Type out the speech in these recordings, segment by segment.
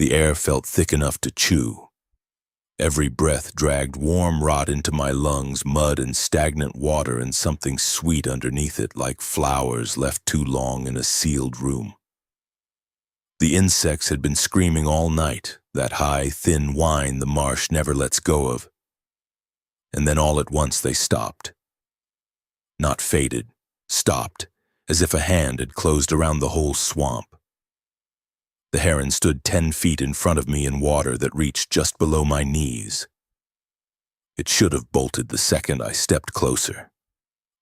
The air felt thick enough to chew. Every breath dragged warm rot into my lungs, mud and stagnant water, and something sweet underneath it, like flowers left too long in a sealed room. The insects had been screaming all night, that high, thin whine the marsh never lets go of. And then all at once they stopped. Not faded, stopped, as if a hand had closed around the whole swamp. The heron stood 10 feet in front of me in water that reached just below my knees. It should have bolted the second I stepped closer.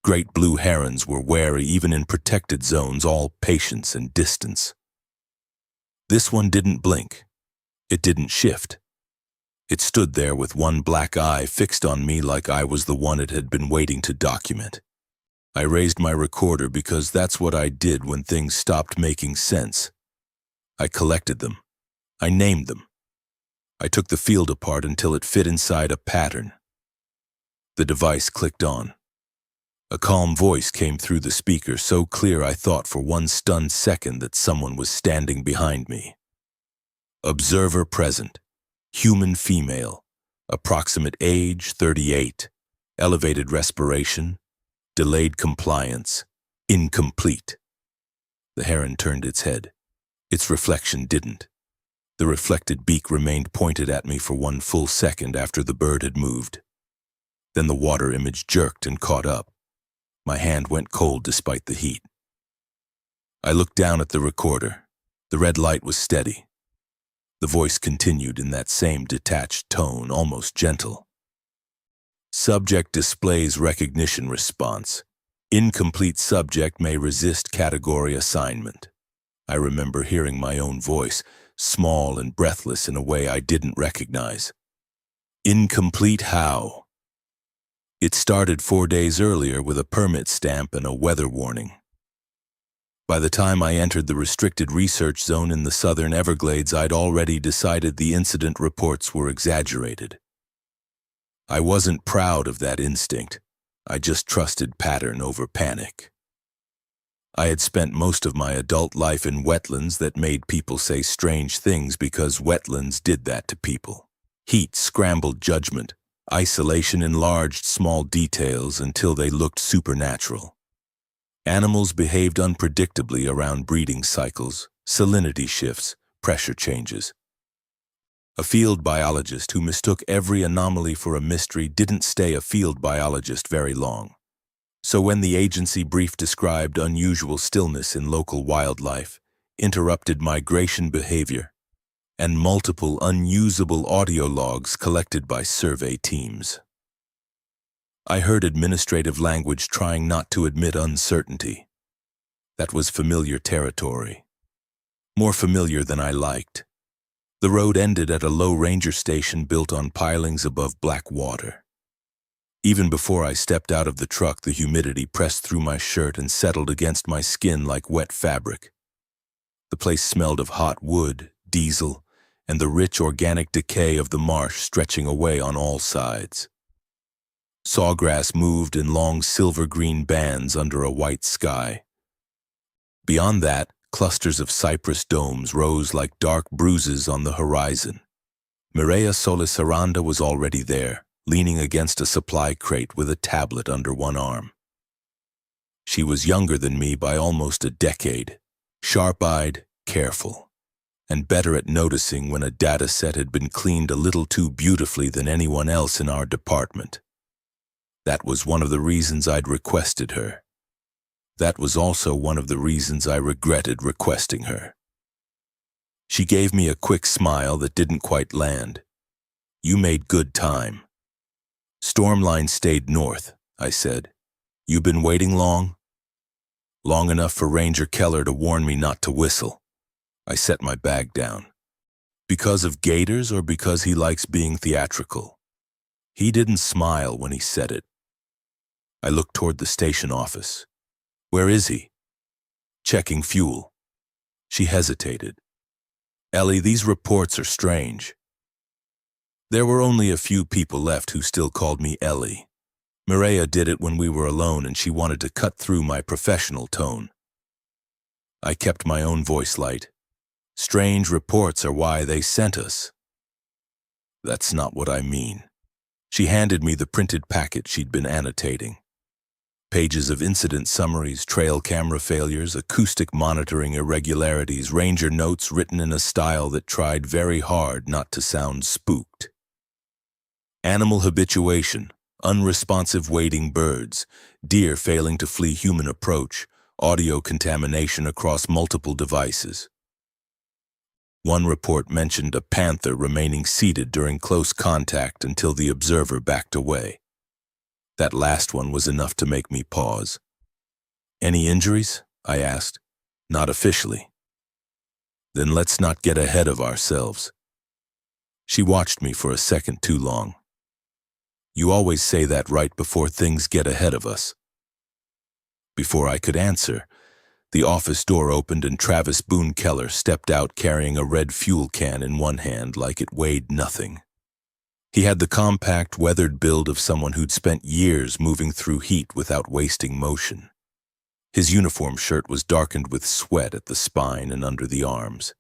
Great blue herons were wary even in protected zones, all patience and distance. This one didn't blink. It didn't shift. It stood there with one black eye fixed on me like I was the one it had been waiting to document. I raised my recorder because that's what I did when things stopped making sense. I collected them. I named them. I took the field apart until it fit inside a pattern. The device clicked on. A calm voice came through the speaker, so clear I thought for one stunned second that someone was standing behind me. Observer present. Human female. Approximate age 38. Elevated respiration. Delayed compliance. Incomplete. The heron turned its head. Its reflection didn't. The reflected beak remained pointed at me for one full second after the bird had moved. Then the water image jerked and caught up. My hand went cold despite the heat. I looked down at the recorder. The red light was steady. The voice continued in that same detached tone, almost gentle. Subject displays recognition response. Incomplete subject may resist category assignment. I remember hearing my own voice, small and breathless in a way I didn't recognize. Incomplete how? It started 4 days earlier with a permit stamp and a weather warning. By the time I entered the restricted research zone in the southern Everglades, I'd already decided the incident reports were exaggerated. I wasn't proud of that instinct. I just trusted pattern over panic. I had spent most of my adult life in wetlands that made people say strange things because wetlands did that to people. Heat scrambled judgment. Isolation enlarged small details until they looked supernatural. Animals behaved unpredictably around breeding cycles, salinity shifts, pressure changes. A field biologist who mistook every anomaly for a mystery didn't stay a field biologist very long. So when the agency brief described unusual stillness in local wildlife, interrupted migration behavior, and multiple unusable audio logs collected by survey teams, I heard administrative language trying not to admit uncertainty. That was familiar territory. More familiar than I liked. The road ended at a low ranger station built on pilings above black water. Even before I stepped out of the truck, the humidity pressed through my shirt and settled against my skin like wet fabric. The place smelled of hot wood, diesel, and the rich organic decay of the marsh stretching away on all sides. Sawgrass moved in long silver-green bands under a white sky. Beyond that, clusters of cypress domes rose like dark bruises on the horizon. Mireia Solis-Aranda was already there, leaning against a supply crate with a tablet under one arm. She was younger than me by almost a decade, sharp-eyed, careful, and better at noticing when a data set had been cleaned a little too beautifully than anyone else in our department. That was one of the reasons I'd requested her. That was also one of the reasons I regretted requesting her. She gave me a quick smile that didn't quite land. "You made good time." "Stormline stayed north," I said. "You been waiting long?" "Long enough for Ranger Keller to warn me not to whistle." I set my bag down. "Because of gators or because he likes being theatrical?" He didn't smile when he said it. I looked toward the station office. "Where is he?" "Checking fuel." She hesitated. "Ellie, these reports are strange." There were only a few people left who still called me Ellie. Mireia did it when we were alone and she wanted to cut through my professional tone. I kept my own voice light. Strange reports are why they sent us. That's not what I mean. She handed me the printed packet she'd been annotating. Pages of incident summaries, trail camera failures, acoustic monitoring irregularities, ranger notes written in a style that tried very hard not to sound spooked. Animal habituation, unresponsive wading birds, deer failing to flee human approach, audio contamination across multiple devices. One report mentioned a panther remaining seated during close contact until the observer backed away. That last one was enough to make me pause. Any injuries? I asked. Not officially. Then let's not get ahead of ourselves. She watched me for a second too long. You always say that right before things get ahead of us. Before I could answer, the office door opened and Travis Boone Keller stepped out carrying a red fuel can in one hand like it weighed nothing. He had the compact, weathered build of someone who'd spent years moving through heat without wasting motion. His uniform shirt was darkened with sweat at the spine and under the arms.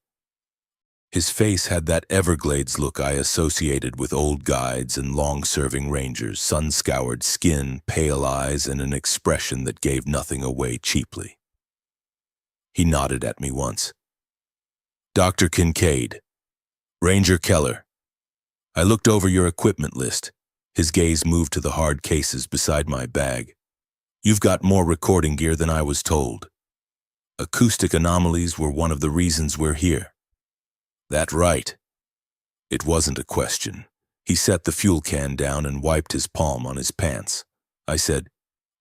His face had that Everglades look I associated with old guides and long-serving rangers, sun-scoured skin, pale eyes, and an expression that gave nothing away cheaply. He nodded at me once. Dr. Kincaid. Ranger Keller. I looked over your equipment list. His gaze moved to the hard cases beside my bag. You've got more recording gear than I was told. Acoustic anomalies were one of the reasons we're here. That right. It wasn't a question. He set the fuel can down and wiped his palm on his pants. I said,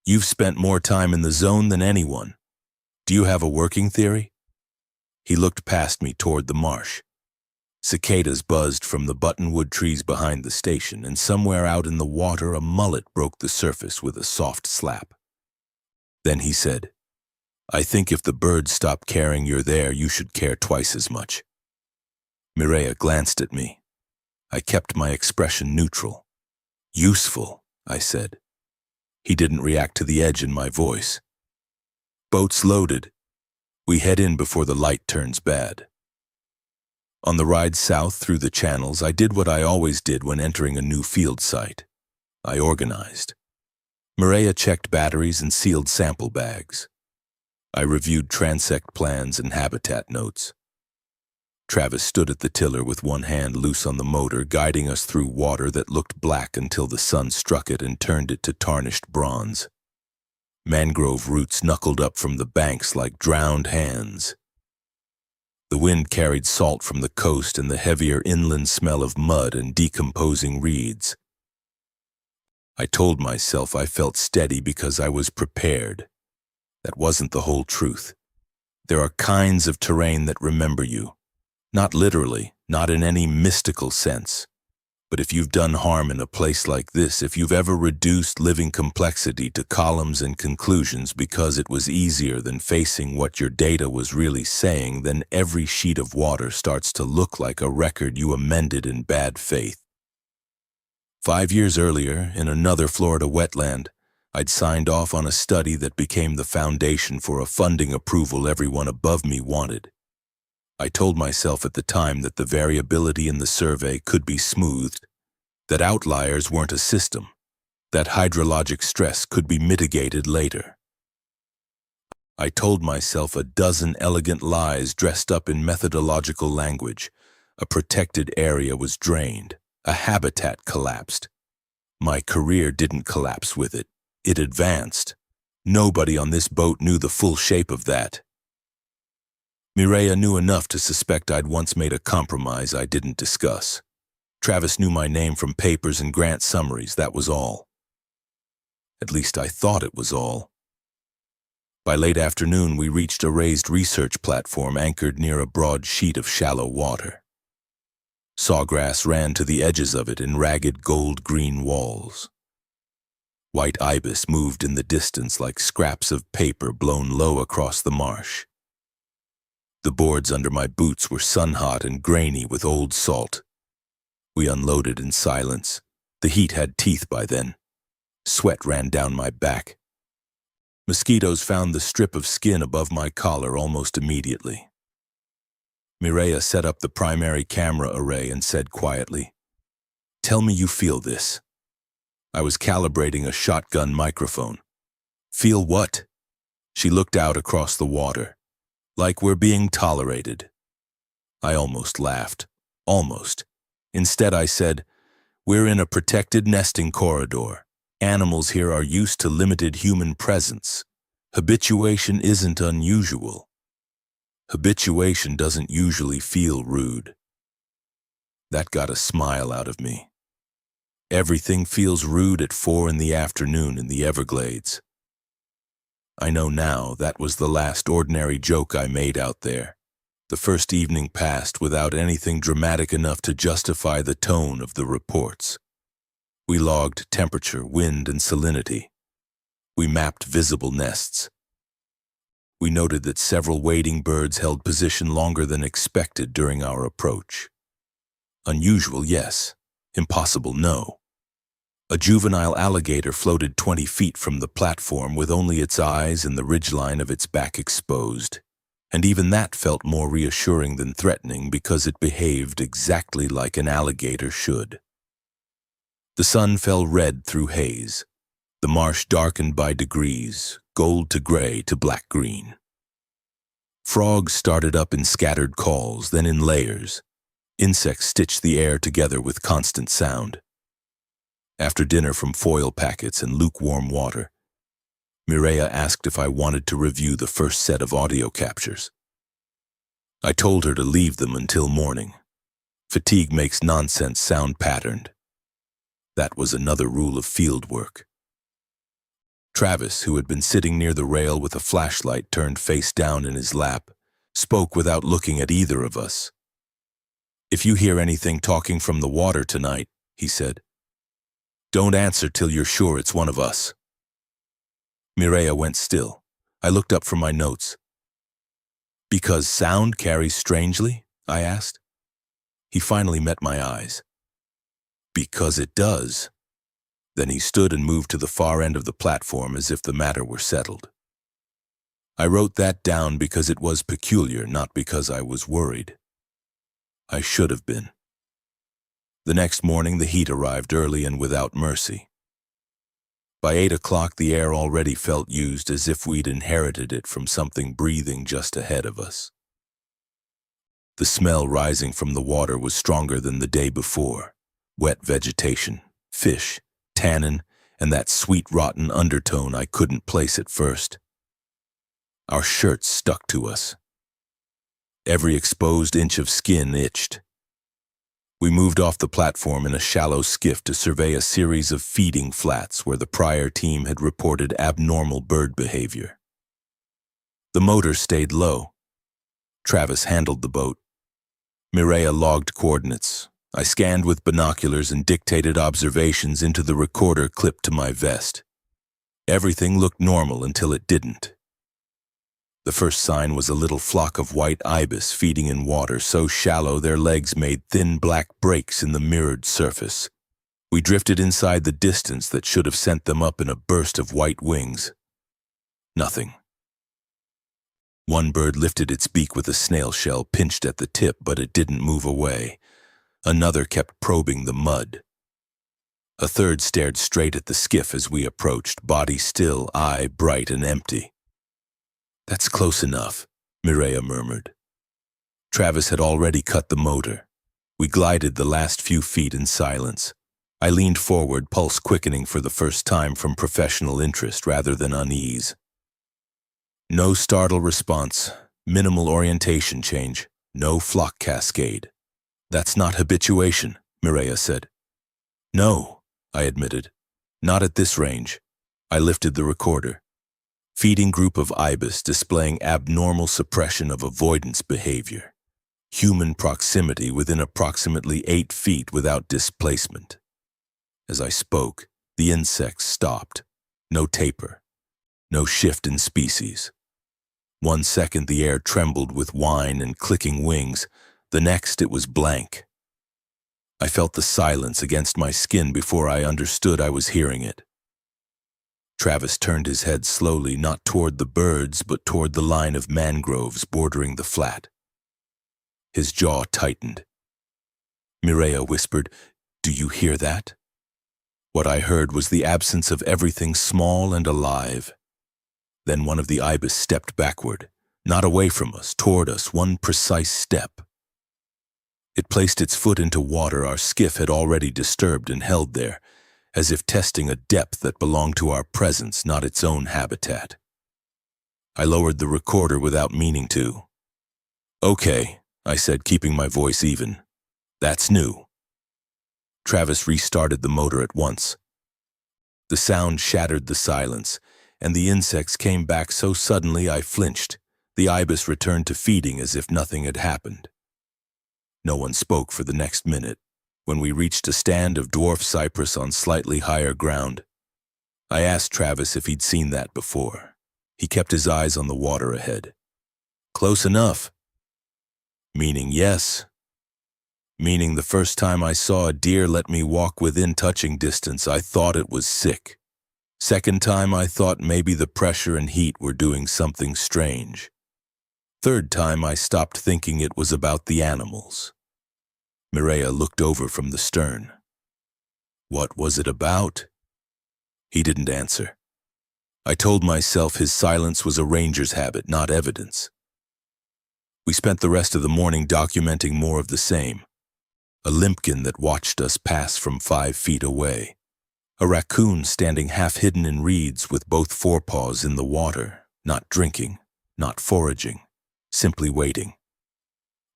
You've spent more time in the zone than anyone. Do you have a working theory? He looked past me toward the marsh. Cicadas buzzed from the buttonwood trees behind the station, and somewhere out in the water a mullet broke the surface with a soft slap. Then he said, I think if the birds stop caring you're there, you should care twice as much. Mireya glanced at me. I kept my expression neutral. Useful, I said. He didn't react to the edge in my voice. Boats loaded. We head in before the light turns bad. On the ride south through the channels, I did what I always did when entering a new field site. I organized. Mireya checked batteries and sealed sample bags. I reviewed transect plans and habitat notes. Travis stood at the tiller with one hand loose on the motor, guiding us through water that looked black until the sun struck it and turned it to tarnished bronze. Mangrove roots knuckled up from the banks like drowned hands. The wind carried salt from the coast and the heavier inland smell of mud and decomposing reeds. I told myself I felt steady because I was prepared. That wasn't the whole truth. There are kinds of terrain that remember you. Not literally, not in any mystical sense. But if you've done harm in a place like this, if you've ever reduced living complexity to columns and conclusions because it was easier than facing what your data was really saying, then every sheet of water starts to look like a record you amended in bad faith. 5 years earlier, in another Florida wetland, I'd signed off on a study that became the foundation for a funding approval everyone above me wanted. I told myself at the time that the variability in the survey could be smoothed, that outliers weren't a system, that hydrologic stress could be mitigated later. I told myself a dozen elegant lies dressed up in methodological language. A protected area was drained. A habitat collapsed. My career didn't collapse with it. It advanced. Nobody on this boat knew the full shape of that. Mireya knew enough to suspect I'd once made a compromise I didn't discuss. Travis knew my name from papers and grant summaries, that was all. At least I thought it was all. By late afternoon, we reached a raised research platform anchored near a broad sheet of shallow water. Sawgrass ran to the edges of it in ragged gold-green walls. White ibis moved in the distance like scraps of paper blown low across the marsh. The boards under my boots were sun-hot and grainy with old salt. We unloaded in silence. The heat had teeth by then. Sweat ran down my back. Mosquitoes found the strip of skin above my collar almost immediately. Mireya set up the primary camera array and said quietly, "Tell me you feel this." I was calibrating a shotgun microphone. "Feel what?" She looked out across the water. "Like we're being tolerated." I almost laughed. Almost. Instead I said, "We're in a protected nesting corridor. Animals here are used to limited human presence. Habituation isn't unusual. Habituation doesn't usually feel rude." That got a smile out of me. Everything feels rude at 4 in the afternoon in the Everglades. I know now that was the last ordinary joke I made out there. The first evening passed without anything dramatic enough to justify the tone of the reports. We logged temperature, wind, and salinity. We mapped visible nests. We noted that several wading birds held position longer than expected during our approach. Unusual, yes. Impossible, no. A juvenile alligator floated 20 feet from the platform with only its eyes and the ridgeline of its back exposed. And even that felt more reassuring than threatening because it behaved exactly like an alligator should. The sun fell red through haze. The marsh darkened by degrees, gold to gray to black-green. Frogs started up in scattered calls, then in layers. Insects stitched the air together with constant sound. After dinner from foil packets and lukewarm water, Mireya asked if I wanted to review the first set of audio captures. I told her to leave them until morning. Fatigue makes nonsense sound patterned. That was another rule of field work. Travis, who had been sitting near the rail with a flashlight turned face down in his lap, spoke without looking at either of us. "If you hear anything talking from the water tonight," he said, "don't answer till you're sure it's one of us." Mireya went still. I looked up from my notes. "Because sound carries strangely?" I asked. He finally met my eyes. "Because it does." Then he stood and moved to the far end of the platform as if the matter were settled. I wrote that down because it was peculiar, not because I was worried. I should have been. The next morning the heat arrived early and without mercy. By 8 o'clock the air already felt used, as if we'd inherited it from something breathing just ahead of us. The smell rising from the water was stronger than the day before. Wet vegetation, fish, tannin, and that sweet rotten undertone I couldn't place at first. Our shirts stuck to us. Every exposed inch of skin itched. We moved off the platform in a shallow skiff to survey a series of feeding flats where the prior team had reported abnormal bird behavior. The motor stayed low. Travis handled the boat. Mireya logged coordinates. I scanned with binoculars and dictated observations into the recorder clipped to my vest. Everything looked normal until it didn't. The first sign was a little flock of white ibis feeding in water so shallow their legs made thin black breaks in the mirrored surface. We drifted inside the distance that should have sent them up in a burst of white wings. Nothing. One bird lifted its beak with a snail shell pinched at the tip, but it didn't move away. Another kept probing the mud. A third stared straight at the skiff as we approached, body still, eye bright and empty. "That's close enough," Mireya murmured. Travis had already cut the motor. We glided the last few feet in silence. I leaned forward, pulse quickening for the first time from professional interest rather than unease. No startle response, minimal orientation change, no flock cascade. "That's not habituation," Mireya said. "No," I admitted. "Not at this range." I lifted the recorder. Feeding group of ibis displaying abnormal suppression of avoidance behavior. Human proximity within approximately 8 feet without displacement. As I spoke, the insects stopped. No taper. No shift in species. 1 second the air trembled with whine and clicking wings. The next it was blank. I felt the silence against my skin before I understood I was hearing it. Travis turned his head slowly, not toward the birds, but toward the line of mangroves bordering the flat. His jaw tightened. Mireya whispered, "Do you hear that?" What I heard was the absence of everything small and alive. Then one of the ibis stepped backward, not away from us, toward us, one precise step. It placed its foot into water our skiff had already disturbed and held there, as if testing a depth that belonged to our presence, not its own habitat. I lowered the recorder without meaning to. "Okay," I said, keeping my voice even. "That's new." Travis restarted the motor at once. The sound shattered the silence, and the insects came back so suddenly I flinched. The ibis returned to feeding as if nothing had happened. No one spoke for the next minute. When we reached a stand of dwarf cypress on slightly higher ground, I asked Travis if he'd seen that before. He kept his eyes on the water ahead. "Close enough." Meaning yes. Meaning the first time I saw a deer let me walk within touching distance, I thought it was sick. Second time, I thought maybe the pressure and heat were doing something strange. Third time, I stopped thinking it was about the animals. Mireya looked over from the stern. "What was it about?" He didn't answer. I told myself his silence was a ranger's habit, not evidence. We spent the rest of the morning documenting more of the same. A limpkin that watched us pass from 5 feet away. A raccoon standing half-hidden in reeds with both forepaws in the water, not drinking, not foraging, simply waiting.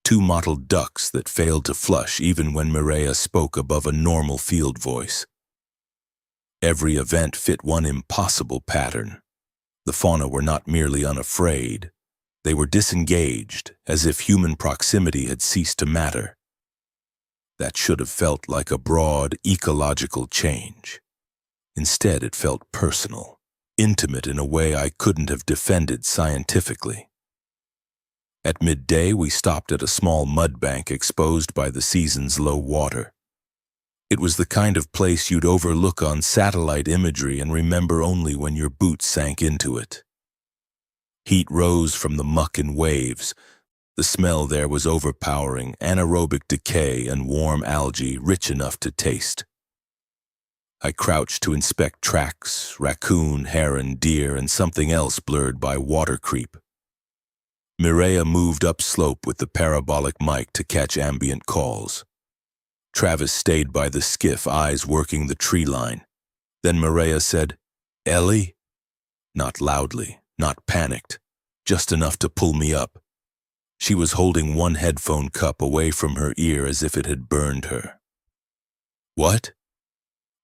2 mottled ducks that failed to flush even when Mireya spoke above a normal field voice. Every event fit one impossible pattern. The fauna were not merely unafraid. They were disengaged, as if human proximity had ceased to matter. That should have felt like a broad, ecological change. Instead, it felt personal, intimate in a way I couldn't have defended scientifically. At midday, we stopped at a small mud bank exposed by the season's low water. It was the kind of place you'd overlook on satellite imagery and remember only when your boots sank into it. Heat rose from the muck and waves. The smell there was overpowering, anaerobic decay and warm algae rich enough to taste. I crouched to inspect tracks, raccoon, heron, deer, and something else blurred by water creep. Mireya moved upslope with the parabolic mic to catch ambient calls. Travis stayed by the skiff, eyes working the tree line. Then Mireya said, "Ellie?" Not loudly, not panicked, just enough to pull me up. She was holding one headphone cup away from her ear as if it had burned her. "What?"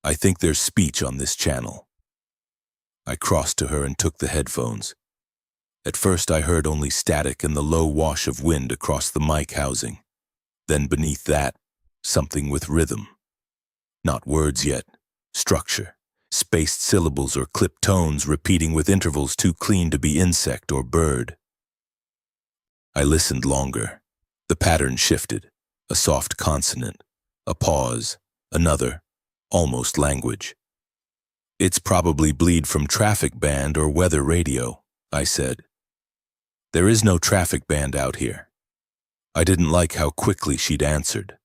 "I think there's speech on this channel." I crossed to her and took the headphones. At first I heard only static and the low wash of wind across the mic housing. Then beneath that, something with rhythm. Not words yet, structure, spaced syllables or clipped tones repeating with intervals too clean to be insect or bird. I listened longer. The pattern shifted, a soft consonant, a pause, another, almost language. "It's probably bleed from traffic band or weather radio," I said. "There is no traffic band out here." I didn't like how quickly she'd answered.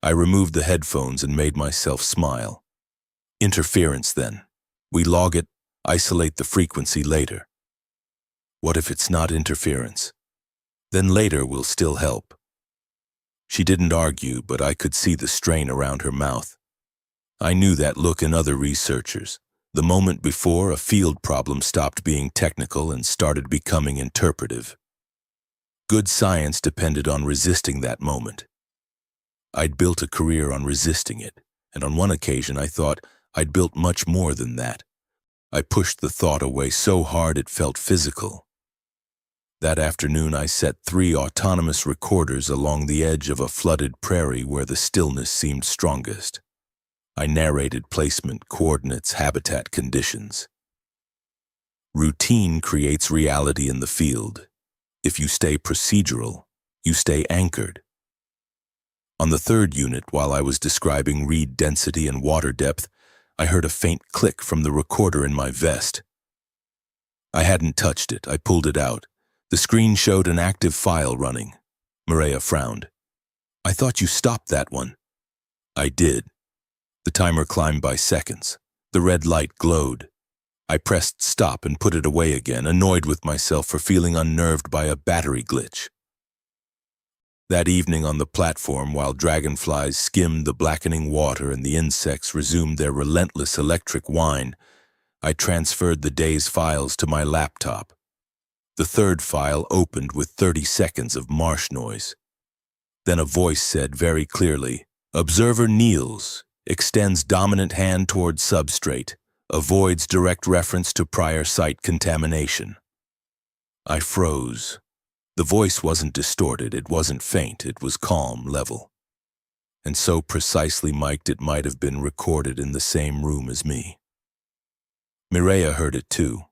I removed the headphones and made myself smile. "Interference, then. We log it, isolate the frequency later." "What if it's not interference?" "Then later will still help." She didn't argue, but I could see the strain around her mouth. I knew that look in other researchers. The moment before, a field problem stopped being technical and started becoming interpretive. Good science depended on resisting that moment. I'd built a career on resisting it, and on one occasion I thought I'd built much more than that. I pushed the thought away so hard it felt physical. That afternoon I set 3 autonomous recorders along the edge of a flooded prairie where the stillness seemed strongest. I narrated placement, coordinates, habitat conditions. Routine creates reality in the field. If you stay procedural, you stay anchored. On the 3rd unit, while I was describing reed density and water depth, I heard a faint click from the recorder in my vest. I hadn't touched it. I pulled it out. The screen showed an active file running. Mireia frowned. I thought you stopped that one. I did. The timer climbed by seconds. The red light glowed. I pressed stop and put it away again, annoyed with myself for feeling unnerved by a battery glitch. That evening on the platform, while dragonflies skimmed the blackening water and the insects resumed their relentless electric whine, I transferred the day's files to my laptop. The third file opened with 30 seconds of marsh noise. Then a voice said very clearly, "Observer kneels, extends dominant hand toward substrate, avoids direct reference to prior site contamination." I froze. The voice wasn't distorted, it wasn't faint, it was calm, level. And so precisely mic'd it might have been recorded in the same room as me. Mireia heard it too.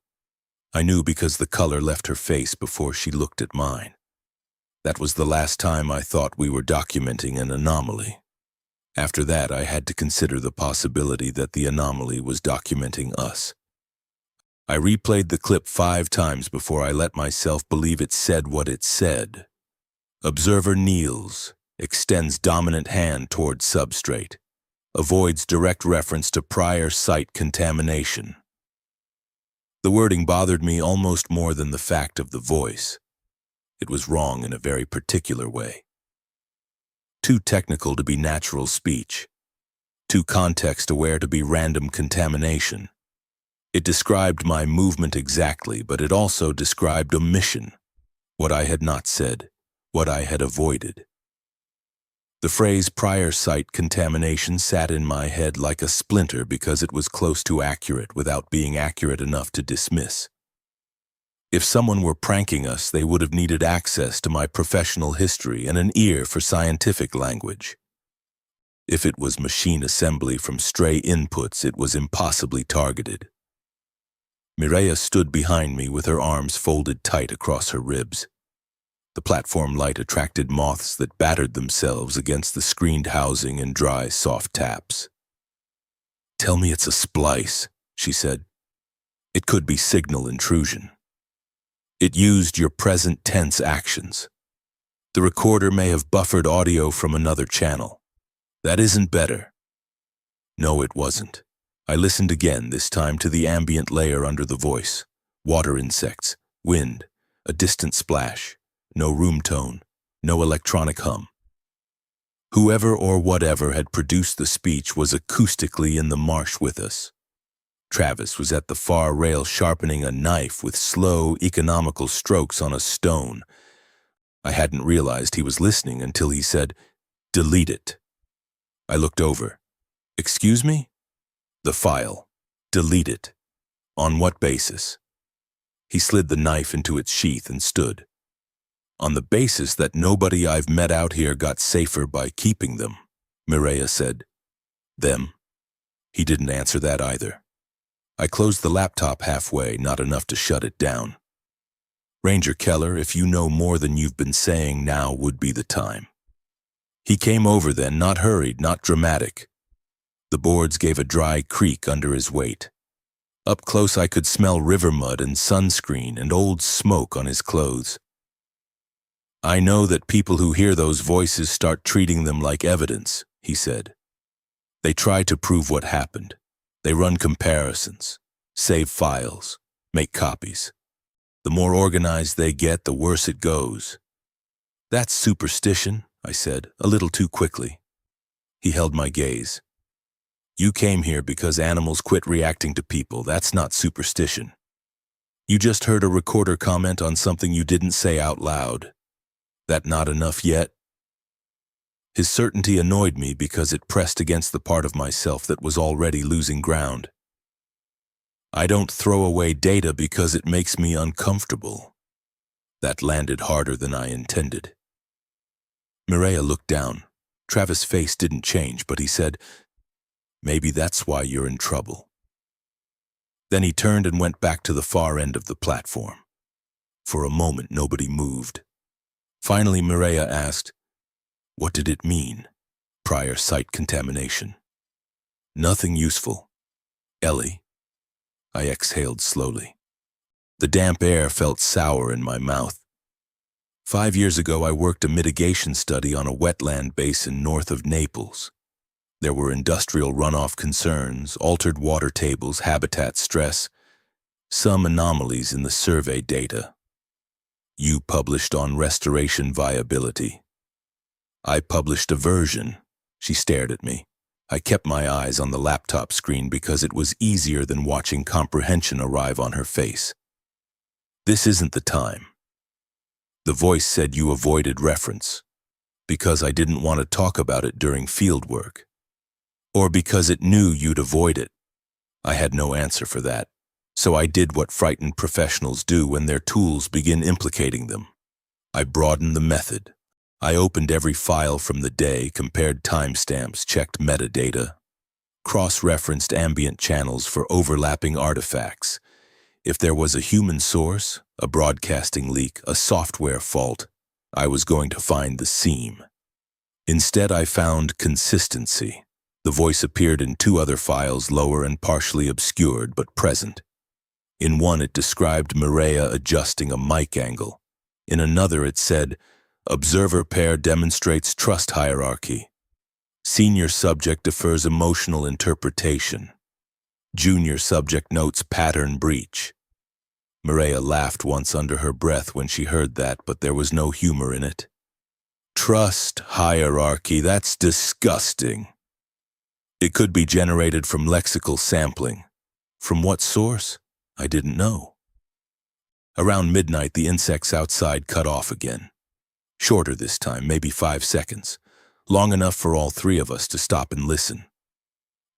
I knew because the color left her face before she looked at mine. That was the last time I thought we were documenting an anomaly. After that, I had to consider the possibility that the anomaly was documenting us. I replayed the clip 5 times before I let myself believe it said what it said. Observer kneels, extends dominant hand toward substrate, avoids direct reference to prior site contamination. The wording bothered me almost more than the fact of the voice. It was wrong in a very particular way. Too technical to be natural speech. Too context-aware to be random contamination. It described my movement exactly, but it also described omission, what I had not said, what I had avoided. The phrase prior site contamination sat in my head like a splinter because it was close to accurate without being accurate enough to dismiss. If someone were pranking us, they would have needed access to my professional history and an ear for scientific language. If it was machine assembly from stray inputs, it was impossibly targeted. Mireia stood behind me with her arms folded tight across her ribs. The platform light attracted moths that battered themselves against the screened housing in dry, soft taps. "Tell me it's a splice," she said. "It could be signal intrusion. It used your present tense actions. The recorder may have buffered audio from another channel. That isn't better." No, it wasn't. I listened again, this time to the ambient layer under the voice. Water insects, wind, a distant splash, no room tone, no electronic hum. Whoever or whatever had produced the speech was acoustically in the marsh with us. Travis was at the far rail sharpening a knife with slow, economical strokes on a stone. I hadn't realized he was listening until he said, "Delete it." I looked over. "Excuse me?" "The file. Delete it." "On what basis?" He slid the knife into its sheath and stood. "On the basis that nobody I've met out here got safer by keeping them," Mireia said. "Them?" He didn't answer that either. I closed the laptop halfway, not enough to shut it down. "Ranger Keller, if you know more than you've been saying, now would be the time." He came over then, not hurried, not dramatic. The boards gave a dry creak under his weight. Up close I could smell river mud and sunscreen and old smoke on his clothes. "I know that people who hear those voices start treating them like evidence," he said. "They try to prove what happened. They run comparisons, save files, make copies. The more organized they get, the worse it goes." "That's superstition," I said, a little too quickly. He held my gaze. "You came here because animals quit reacting to people. That's not superstition. You just heard a recorder comment on something you didn't say out loud. That not enough yet?" His certainty annoyed me because it pressed against the part of myself that was already losing ground. "I don't throw away data because it makes me uncomfortable." That landed harder than I intended. Mireia looked down. Travis' face didn't change, but he said, "Maybe that's why you're in trouble." Then he turned and went back to the far end of the platform. For a moment, nobody moved. Finally, Mireia asked, "What did it mean? Prior site contamination?" "Nothing useful. Ellie." I exhaled slowly. The damp air felt sour in my mouth. 5 years ago, I worked a mitigation study on a wetland basin north of Naples. There were industrial runoff concerns, altered water tables, habitat stress, some anomalies in the survey data. You published on restoration viability. I published a version. She stared at me. I kept my eyes on the laptop screen because it was easier than watching comprehension arrive on her face. This isn't the time. The voice said you avoided reference because I didn't want to talk about it during fieldwork, or because it knew you'd avoid it. I had no answer for that, so I did what frightened professionals do when their tools begin implicating them. I broadened the method. I opened every file from the day, compared timestamps, checked metadata, cross-referenced ambient channels for overlapping artifacts. If there was a human source, a broadcasting leak, a software fault, I was going to find the seam. Instead, I found consistency. The voice appeared in 2 other files, lower and partially obscured, but present. In one, it described Mireia adjusting a mic angle. In another, it said, "Observer pair demonstrates trust hierarchy. Senior subject defers emotional interpretation. Junior subject notes pattern breach." Mireia laughed once under her breath when she heard that, but there was no humor in it. "Trust hierarchy, that's disgusting. It could be generated from lexical sampling. From what source? I didn't know." Around midnight, the insects outside cut off again. Shorter this time, maybe 5 seconds. Long enough for all 3 of us to stop and listen.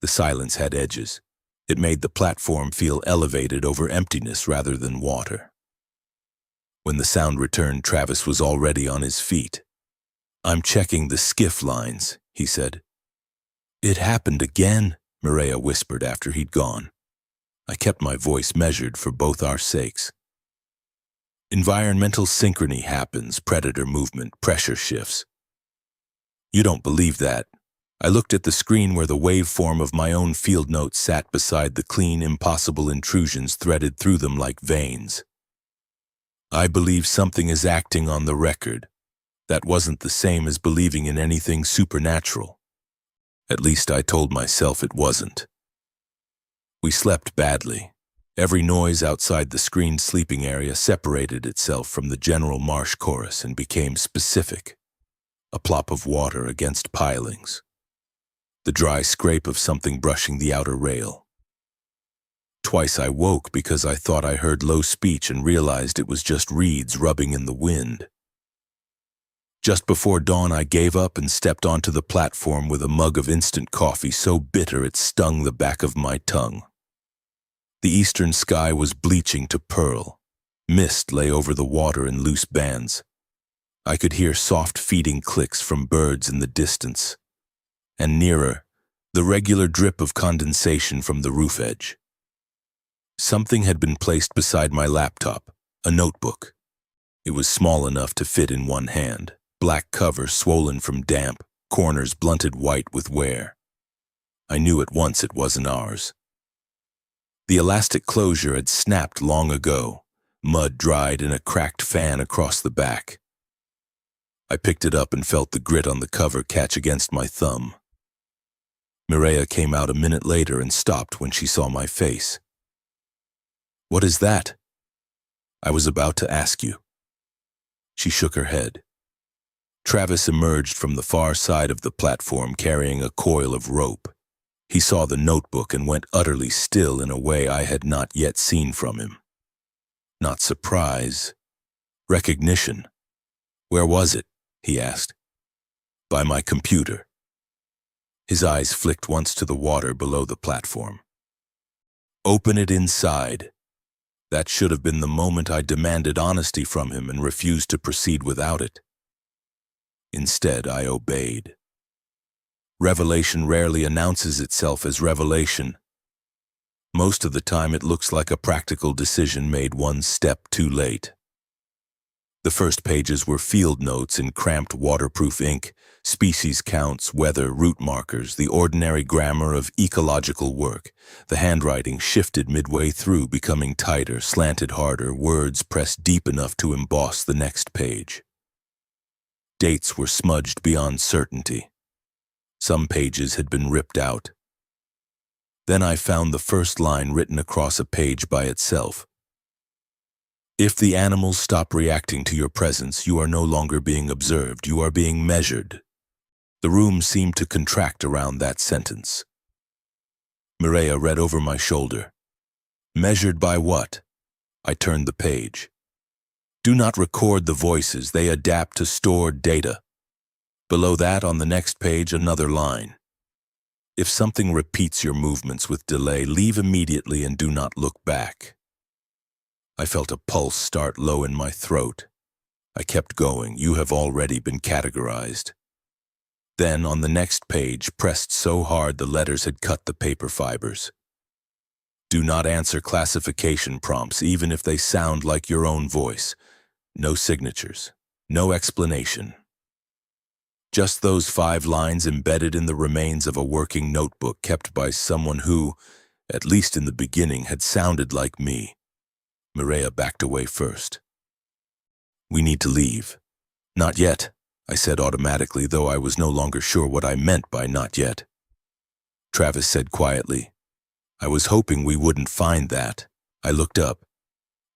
The silence had edges. It made the platform feel elevated over emptiness rather than water. When the sound returned, Travis was already on his feet. "I'm checking the skiff lines," he said. "It happened again," Mireia whispered after he'd gone. I kept my voice measured for both our sakes. "Environmental synchrony happens, predator movement, pressure shifts." "You don't believe that." I looked at the screen where the waveform of my own field notes sat beside the clean, impossible intrusions threaded through them like veins. "I believe something is acting on the record. That wasn't the same as believing in anything supernatural. At least I told myself it wasn't." We slept badly. Every noise outside the screened sleeping area separated itself from the general marsh chorus and became specific. A plop of water against pilings. The dry scrape of something brushing the outer rail. Twice I woke because I thought I heard low speech and realized it was just reeds rubbing in the wind. Just before dawn, I gave up and stepped onto the platform with a mug of instant coffee so bitter it stung the back of my tongue. The eastern sky was bleaching to pearl. Mist lay over the water in loose bands. I could hear soft feeding clicks from birds in the distance. And nearer, the regular drip of condensation from the roof edge. Something had been placed beside my laptop, a notebook. It was small enough to fit in one hand, black cover swollen from damp, corners blunted white with wear. I knew at once it wasn't ours. The elastic closure had snapped long ago, mud dried in a cracked fan across the back. I picked it up and felt the grit on the cover catch against my thumb. Mireia came out a minute later and stopped when she saw my face. "What is that?" "I was about to ask you." She shook her head. Travis emerged from the far side of the platform carrying a coil of rope. He saw the notebook and went utterly still in a way I had not yet seen from him. Not surprise. Recognition. "Where was it?" he asked. "By my computer." His eyes flicked once to the water below the platform. "Open it inside." That should have been the moment I demanded honesty from him and refused to proceed without it. Instead, I obeyed. Revelation rarely announces itself as revelation. Most of the time, it looks like a practical decision made one step too late. The first pages were field notes in cramped waterproof ink, species counts, weather, route markers, the ordinary grammar of ecological work. The handwriting shifted midway through, becoming tighter, slanted harder, words pressed deep enough to emboss the next page. Dates were smudged beyond certainty. Some pages had been ripped out. Then I found the first line written across a page by itself. If the animals stop reacting to your presence, you are no longer being observed, you are being measured. The room seemed to contract around that sentence. Mireia read over my shoulder. Measured by what? I turned the page. Do not record the voices, they adapt to stored data. Below that, on the next page, another line. If something repeats your movements with delay, leave immediately and do not look back. I felt a pulse start low in my throat. I kept going. You have already been categorized. Then, on the next page, pressed so hard the letters had cut the paper fibers. Do not answer classification prompts, even if they sound like your own voice. No signatures. No explanation. Just those 5 lines embedded in the remains of a working notebook kept by someone who, at least in the beginning, had sounded like me. Mireia backed away first. We need to leave. Not yet, I said automatically, though I was no longer sure what I meant by not yet. Travis said quietly, I was hoping we wouldn't find that. I looked up.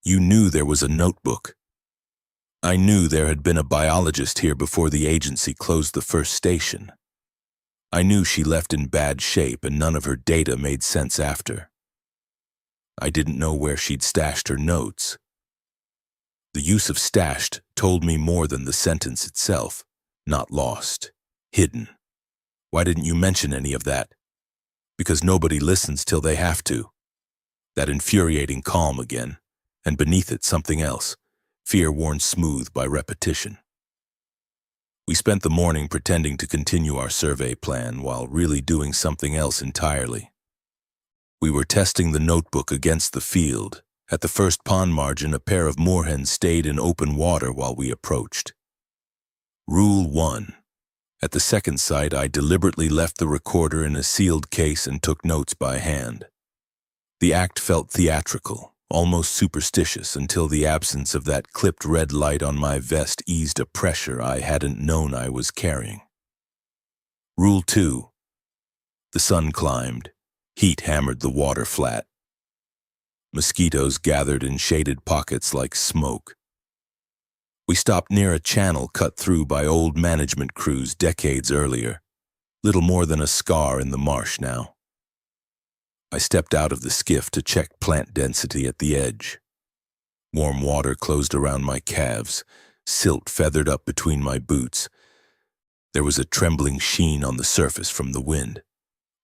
You knew there was a notebook. I knew there had been a biologist here before the agency closed the first station. I knew she left in bad shape and none of her data made sense after. I didn't know where she'd stashed her notes. The use of stashed told me more than the sentence itself. Not lost. Hidden. Why didn't you mention any of that? Because nobody listens till they have to. That infuriating calm again, and beneath it something else. Fear worn smooth by repetition. We spent the morning pretending to continue our survey plan while really doing something else entirely. We were testing the notebook against the field. At the first pond margin, a pair of moorhens stayed in open water while we approached. Rule 1. At the second site, I deliberately left the recorder in a sealed case and took notes by hand. The act felt theatrical. Almost superstitious until the absence of that clipped red light on my vest eased a pressure I hadn't known I was carrying. Rule 2. The sun climbed. Heat hammered the water flat. Mosquitoes gathered in shaded pockets like smoke. We stopped near a channel cut through by old management crews decades earlier. Little more than a scar in the marsh now. I stepped out of the skiff to check plant density at the edge. Warm water closed around my calves, silt feathered up between my boots. There was a trembling sheen on the surface from the wind.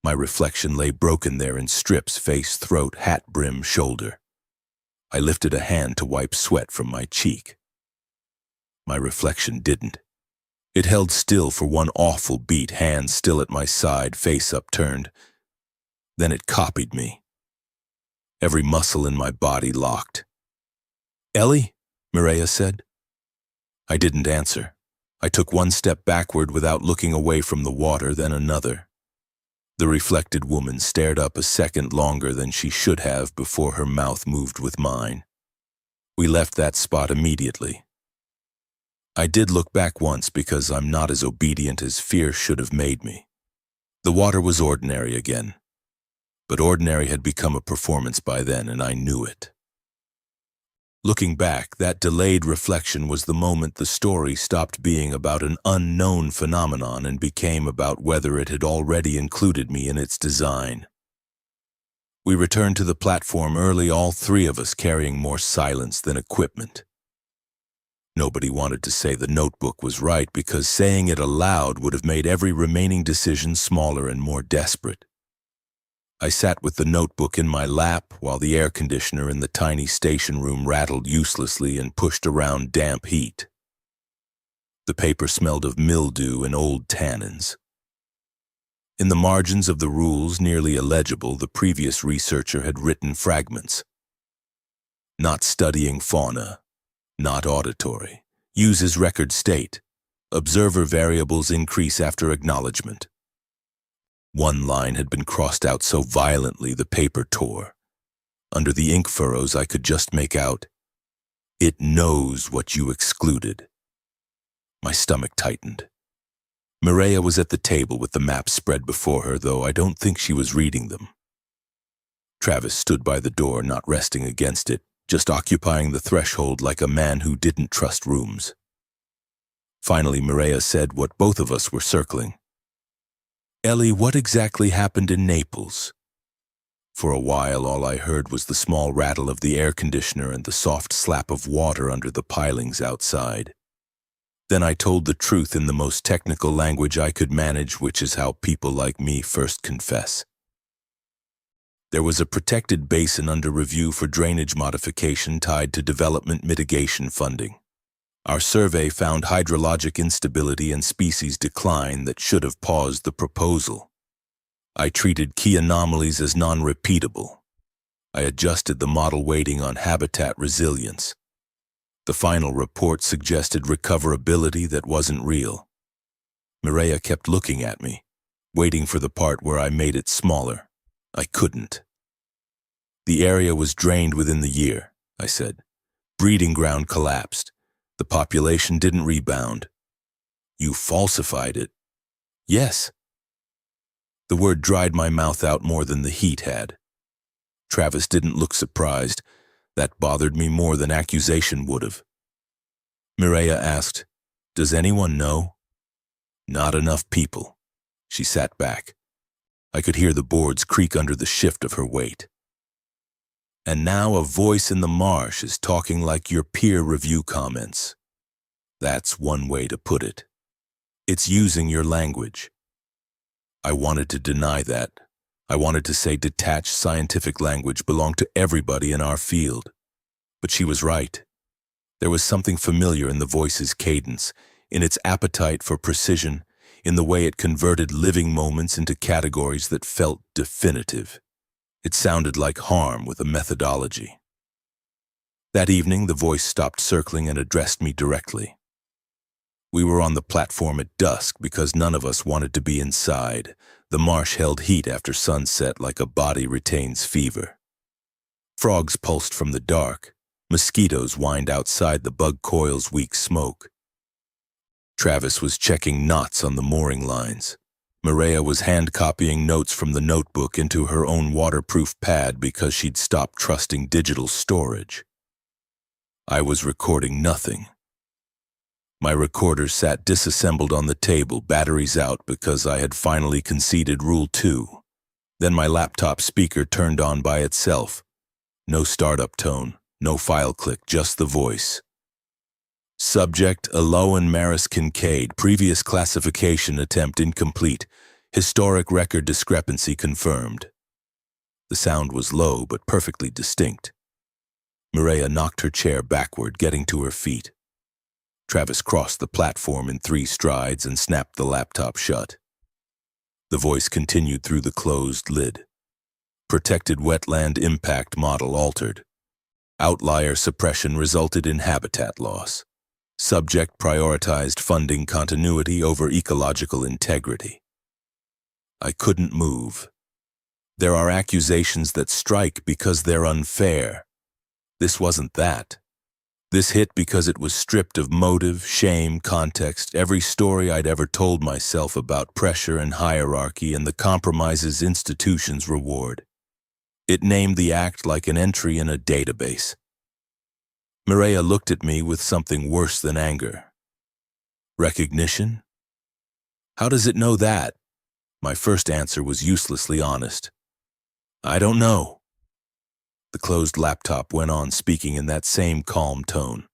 My reflection lay broken there in strips, face, throat, hat brim, shoulder. I lifted a hand to wipe sweat from my cheek. My reflection didn't. It held still for one awful beat, hand still at my side, face upturned. Then it copied me. Every muscle in my body locked. Ellie? Mireia said. I didn't answer. I took one step backward without looking away from the water, then another. The reflected woman stared up a second longer than she should have before her mouth moved with mine. We left that spot immediately. I did look back once because I'm not as obedient as fear should have made me. The water was ordinary again. But ordinary had become a performance by then, and I knew it. Looking back, that delayed reflection was the moment the story stopped being about an unknown phenomenon and became about whether it had already included me in its design. We returned to the platform early, all 3 of us carrying more silence than equipment. Nobody wanted to say the notebook was right because saying it aloud would have made every remaining decision smaller and more desperate. I sat with the notebook in my lap while the air conditioner in the tiny station room rattled uselessly and pushed around damp heat. The paper smelled of mildew and old tannins. In the margins of the rules, nearly illegible, the previous researcher had written fragments. Not studying fauna, not auditory. Uses record state. Observer variables increase after acknowledgement. One line had been crossed out so violently the paper tore. Under the ink furrows I could just make out, "It knows what you excluded." My stomach tightened. Mireia was at the table with the maps spread before her, though I don't think she was reading them. Travis stood by the door, not resting against it, just occupying the threshold like a man who didn't trust rooms. Finally, Mireia said what both of us were circling. "Ellie, what exactly happened in Naples?" For a while, all I heard was the small rattle of the air conditioner and the soft slap of water under the pilings outside. Then I told the truth in the most technical language I could manage, which is how people like me first confess. There was a protected basin under review for drainage modification tied to development mitigation funding. Our survey found hydrologic instability and species decline that should have paused the proposal. I treated key anomalies as non-repeatable. I adjusted the model weighting on habitat resilience. The final report suggested recoverability that wasn't real. Mireia kept looking at me, waiting for the part where I made it smaller. I couldn't. "The area was drained within the year," I said. "Breeding ground collapsed. The population didn't rebound." "You falsified it." "Yes." The word dried my mouth out more than the heat had. Travis didn't look surprised. That bothered me more than accusation would have. Mireia asked, "Does anyone know?" "Not enough people." She sat back. I could hear the boards creak under the shift of her weight. "And now a voice in the marsh is talking like your peer review comments. That's one way to put it. It's using your language." I wanted to deny that. I wanted to say detached scientific language belonged to everybody in our field. But she was right. There was something familiar in the voice's cadence, in its appetite for precision, in the way it converted living moments into categories that felt definitive. It sounded like harm with a methodology. That evening, the voice stopped circling and addressed me directly. We were on the platform at dusk because none of us wanted to be inside. The marsh held heat after sunset like a body retains fever. Frogs pulsed from the dark. Mosquitoes whined outside the bug coil's weak smoke. Travis was checking knots on the mooring lines. Mireia was hand-copying notes from the notebook into her own waterproof pad because she'd stopped trusting digital storage. I was recording nothing. My recorder sat disassembled on the table, batteries out because I had finally conceded Rule 2. Then my laptop speaker turned on by itself. No startup tone, no file click, just the voice. Subject, Aloan Maris Kincaid, previous classification attempt incomplete. Historic record discrepancy confirmed. The sound was low but perfectly distinct. Mireia knocked her chair backward, getting to her feet. Travis crossed the platform in 3 strides and snapped the laptop shut. The voice continued through the closed lid. Protected wetland impact model altered. Outlier suppression resulted in habitat loss. Subject prioritized funding continuity over ecological integrity. I couldn't move. There are accusations that strike because they're unfair. This wasn't that. This hit because it was stripped of motive, shame, context, every story I'd ever told myself about pressure and hierarchy and the compromises institutions reward. It named the act like an entry in a database. Mireia looked at me with something worse than anger. Recognition? How does it know that? My first answer was uselessly honest. I don't know. The closed laptop went on speaking in that same calm tone.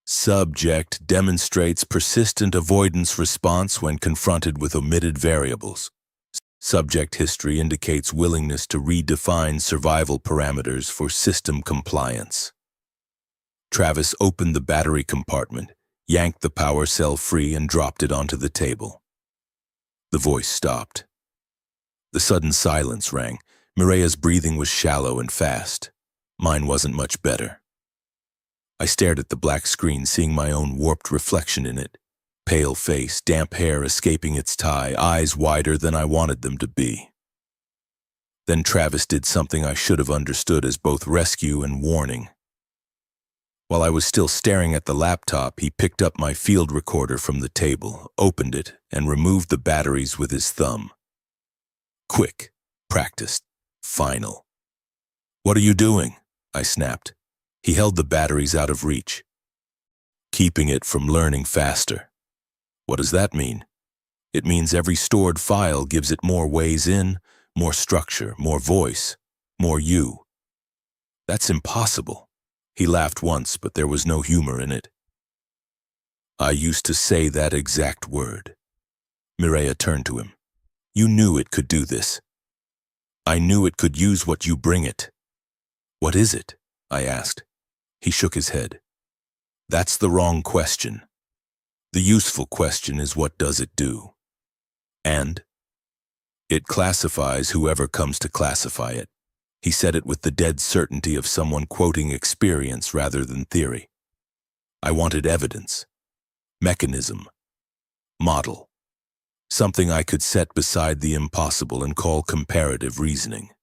Subject demonstrates persistent avoidance response when confronted with omitted variables. Subject history indicates willingness to redefine survival parameters for system compliance. Travis opened the battery compartment, yanked the power cell free, and dropped it onto the table. The voice stopped. The sudden silence rang. Mireia's breathing was shallow and fast. Mine wasn't much better. I stared at the black screen, seeing my own warped reflection in it. Pale face, damp hair escaping its tie, eyes wider than I wanted them to be. Then Travis did something I should have understood as both rescue and warning. While I was still staring at the laptop, he picked up my field recorder from the table, opened it, and removed the batteries with his thumb. Quick, practiced, final. "What are you doing?" I snapped. He held the batteries out of reach. "Keeping it from learning faster." "What does that mean?" "It means every stored file gives it more ways in, more structure, more voice, more you." "That's impossible." He laughed once, but there was no humor in it. "I used to say that exact word." Mireya turned to him. "You knew it could do this." "I knew it could use what you bring it." "What is it?" I asked. He shook his head. "That's the wrong question. The useful question is, what does it do? And it classifies whoever comes to classify it." He said it with the dead certainty of someone quoting experience rather than theory. I wanted evidence, mechanism, model, something I could set beside the impossible and call comparative reasoning.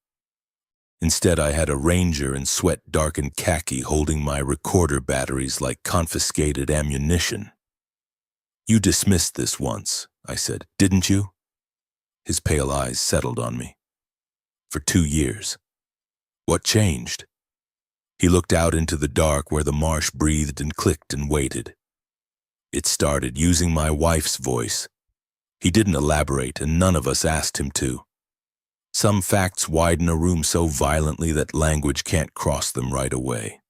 Instead, I had a ranger in sweat-darkened khaki holding my recorder batteries like confiscated ammunition. "You dismissed this once," I said, "didn't you?" His pale eyes settled on me. "For 2 years. What changed?" He looked out into the dark where the marsh breathed and clicked and waited. "It started using my wife's voice." He didn't elaborate, and none of us asked him to. Some facts widen a room so violently that language can't cross them right away.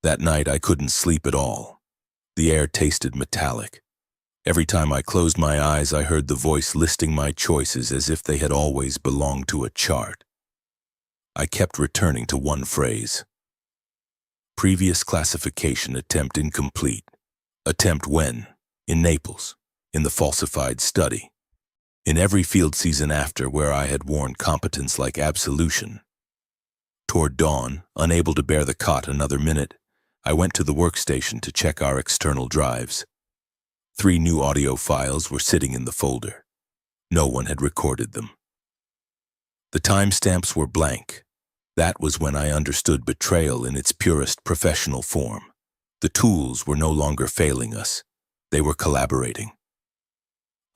That night I couldn't sleep at all. The air tasted metallic. Every time I closed my eyes, I heard the voice listing my choices as if they had always belonged to a chart. I kept returning to one phrase. Previous classification attempt incomplete. Attempt when? In Naples. In the falsified study. In every field season after, where I had worn competence like absolution. Toward dawn, unable to bear the cot another minute, I went to the workstation to check our external drives. 3 new audio files were sitting in the folder. No one had recorded them. The timestamps were blank. That was when I understood betrayal in its purest professional form. The tools were no longer failing us. They were collaborating.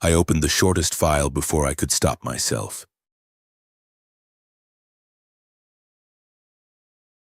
I opened the shortest file before I could stop myself.